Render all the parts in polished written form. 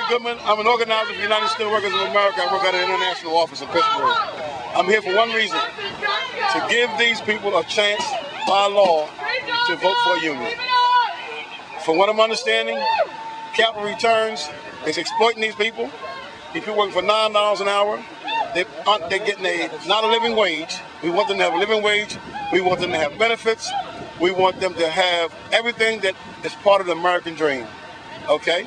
Goodman. I'm an organizer for the United Steelworkers of America. I work at an international office in Pittsburgh. I'm here for one reason, to give these people a chance by law to vote for a union. From what I'm understanding, Capital Returns is exploiting these people. These people working for $9 an hour. They're getting not a living wage. We want them to have a living wage. We want them to have benefits. We want them to have everything that is part of the American dream. Okay?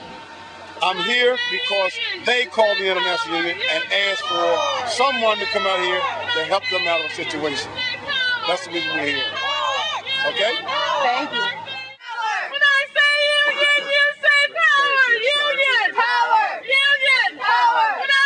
I'm here because they called the International Union and asked for someone to come out here to help them out of a situation. That's the reason we're here. Okay? Thank you. When I say union, you say power. Union. Power. Union. Power. When I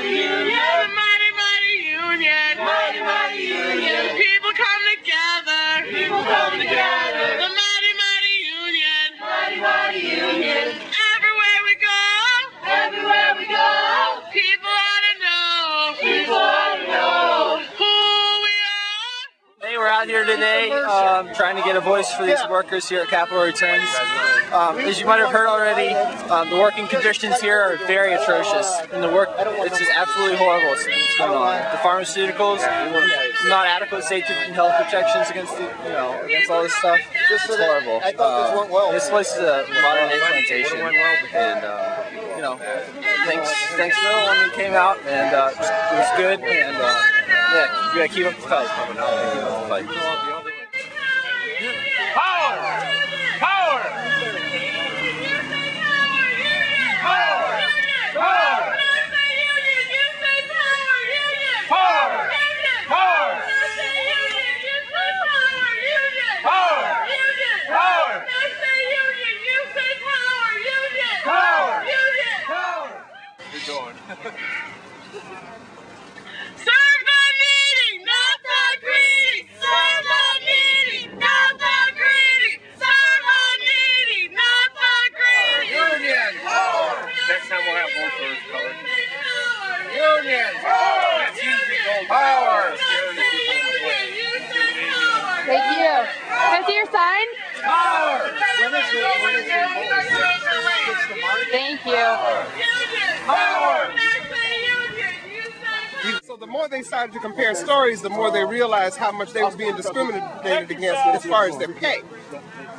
union. The mighty, mighty union. Mighty, mighty union. People come together. People come together. The mighty, mighty union. Mighty, mighty union. Everywhere we go. Everywhere we go. People ought to know. People ought to know who we are. Hey, we're out here today trying to get a voice for these workers here at Capital Returns. As you might have heard already, the working conditions here are very atrocious, and the work, it's just absolutely horrible what's going on. The pharmaceuticals, not adequate safety and health protections against against all this stuff. It's horrible. I thought this went well. This place is a modern day plantation, and thanks to everyone who came out, and it was good, and yeah, you gotta keep up the fight. Keep up the fight. Power! Power! Power! Power! Power! Power! Serve the needy, not the greedy. Serve the needy, not the greedy. Serve the needy, not the greedy. Union! Next time we'll have one first color. Union! Power! Thank you. Can I see your sign? Power! Thank you. Power! So the more they started to compare stories, the more they realized how much they was being discriminated against as far as their pay.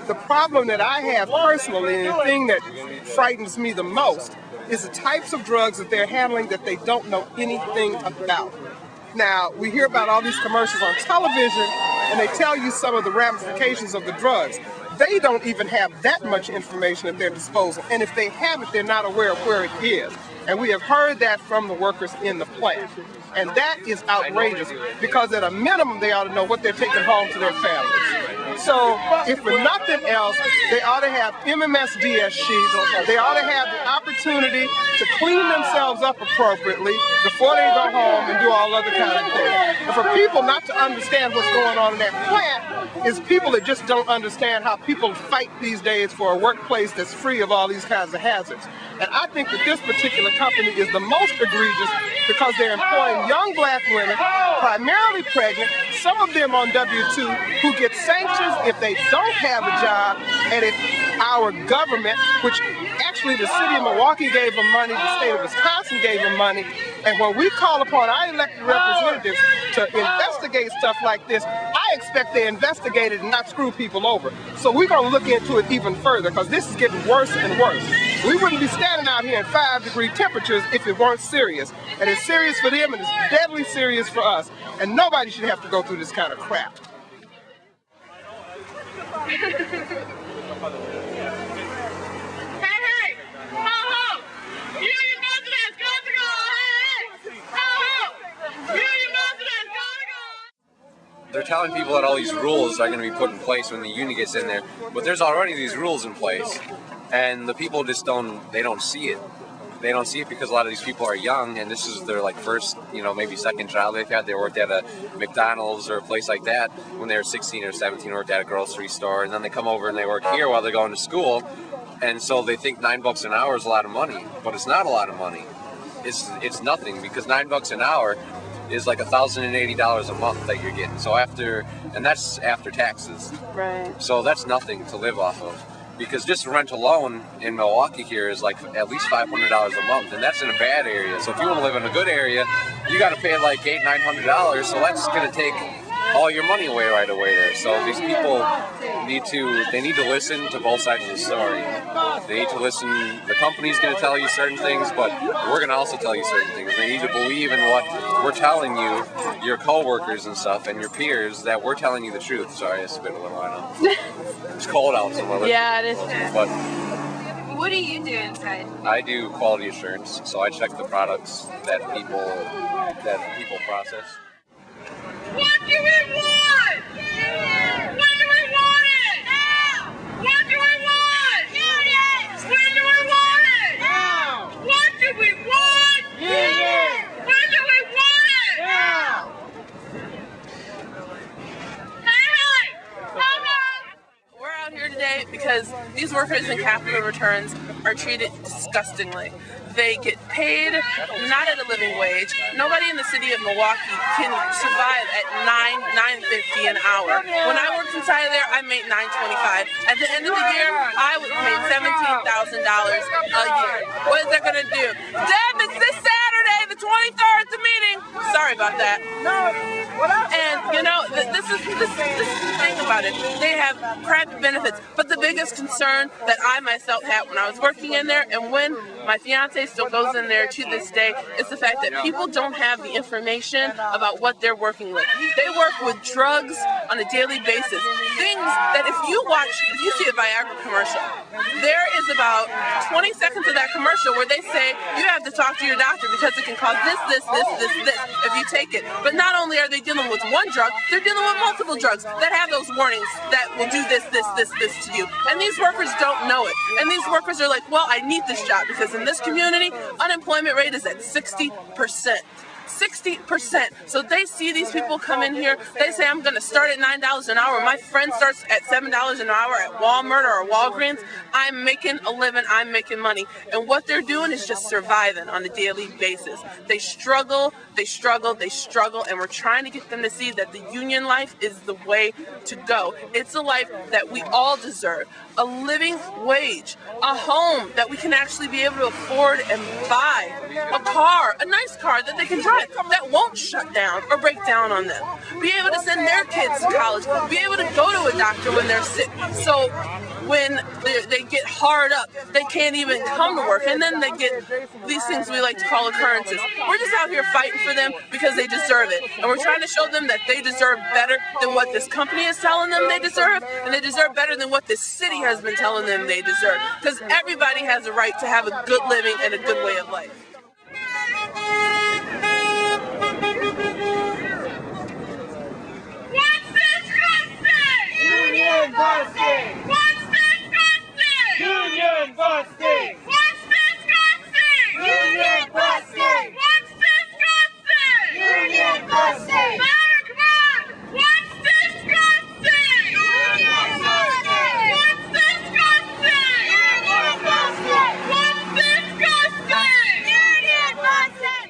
The problem that I have personally, and the thing that frightens me the most, is the types of drugs that they're handling that they don't know anything about. Now, we hear about all these commercials on television, and they tell you some of the ramifications of the drugs. They don't even have that much information at their disposal, and if they have it, they're not aware of where it is. And we have heard that from the workers in the plant. And that is outrageous, because at a minimum, they ought to know what they're taking home to their families. So, if for nothing else, they ought to have MMSDS sheets. They ought to have the opportunity to clean themselves up appropriately before they go home and do all other kind of things. And for people not to understand what's going on in that plant is people that just don't understand how people fight these days for a workplace that's free of all these kinds of hazards. And I think that this particular company is the most egregious because they're employing young black women, primarily pregnant, some of them on W-2, who get sanctions if they don't have a job, and if our government, which actually the city of Milwaukee gave them money, the state of Wisconsin gave them money, and when we call upon our elected representatives to investigate stuff like this, I expect they investigate it and not screw people over. So we're going to look into it even further, because this is getting worse and worse. We wouldn't be standing out here in 5-degree temperatures if it weren't serious. And it's serious for them, and it's deadly serious for us. And nobody should have to go through this kind of crap. They're telling people that all these rules are going to be put in place when the union gets in there, but there's already these rules in place, and the people just don't see it. They don't see it because a lot of these people are young, and this is their first, maybe second job they've had. They worked at a McDonald's or a place like that when they were 16 or 17, worked at a grocery store, and then they come over and they work here while they're going to school, and so they think $9 an hour is a lot of money, but it's not a lot of money. It's nothing, because $9 an hour is like $1,080 a month that you're getting. So and that's after taxes. Right. So that's nothing to live off of. because just rent alone in Milwaukee here is like at least $500 a month, and that's in a bad area. So if you want to live in a good area, you got to pay like $800-900. So that's going to take all your money away right away there. So these people need to listen to both sides of the story. They need to listen. The company's going to tell you certain things, but we're going to also tell you certain things. They need to believe in what we're telling you, your coworkers and stuff, and your peers, that we're telling you the truth. Sorry, I spit a little. I know. It's cold out somewhere. Yeah, it is. But What do you do inside? I do quality assurance, so I check the products that people process. What do we want? When do we want it? Now. What do we want? Unions. When do we want it? Now. What do we want? Unions. When do we want it? Now. We're out here today because these workers in Capital Returns are treated disgustingly. They get paid not at a living wage. Nobody in the city of Milwaukee can survive at $9.50 an hour. When I worked inside of there, I made $9.25. At the end of the year, I was paid $17,000 a year. What is that going to do? Deb, it's this Saturday, the 23rd, the meeting. Sorry about that. And you know, this is the thing about it. They have private benefits, but the biggest concern that I myself had when I was working in there, and when my fiance still goes in there to this day, is the fact that people don't have the information about what they're working with. They work with drugs on a daily basis. Things that if you see a Viagra commercial, there is about 20 seconds of that commercial where they say you have to talk to your doctor because it can cause this if you take it. But not only are they dealing with one drug, they're dealing with multiple drugs that have those warnings that will do this to you. And these workers don't know it. And these workers are like, well, I need this job because in this community, unemployment rate is at 60%. 60%. So they see these people come in here, they say, I'm going to start at $9 an hour. My friend starts at $7 an hour at Walmart or Walgreens. I'm making a living, I'm making money. And what they're doing is just surviving on a daily basis. They struggle, and we're trying to get them to see that the union life is the way to go. It's a life that we all deserve. A living wage, a home that we can actually be able to afford and buy, a car, a nice car that they can drive that won't shut down or break down on them, be able to send their kids to college, be able to go to a doctor when they're sick. So when they get hard up, they can't even come to work, and then they get these things we like to call occurrences. We're just out here fighting for them because they deserve it, and we're trying to show them that they deserve better than what this company is telling them they deserve, and they deserve better than what this city has been telling them they deserve, because everybody has a right to have a good living and a good way of life. What's disgusting? Union busting! What's disgusting? Union busting! What's disgusting? Union busting! What's disgusting? Union busting! Louder, come on! What's disgusting? Union busting! What's disgusting? Union busting! What's disgusting? Union busting!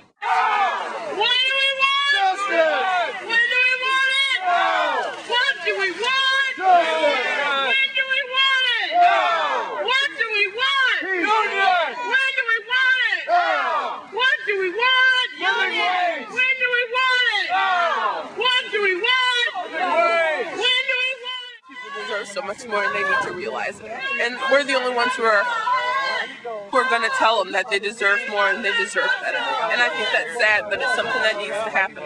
What do we want? Justice! When do we want it? Now! What do we want? Justice! When do we want it? Now! What do we want? Union! When do we want it? Now! What do we want? Union! When do we want it? Now! What do we want? Union! When do we want it? People deserve so much more, and they need to realize it. And we're the only ones who are going to tell them that they deserve more and they deserve better. And I think that's sad, but it's something that needs to happen.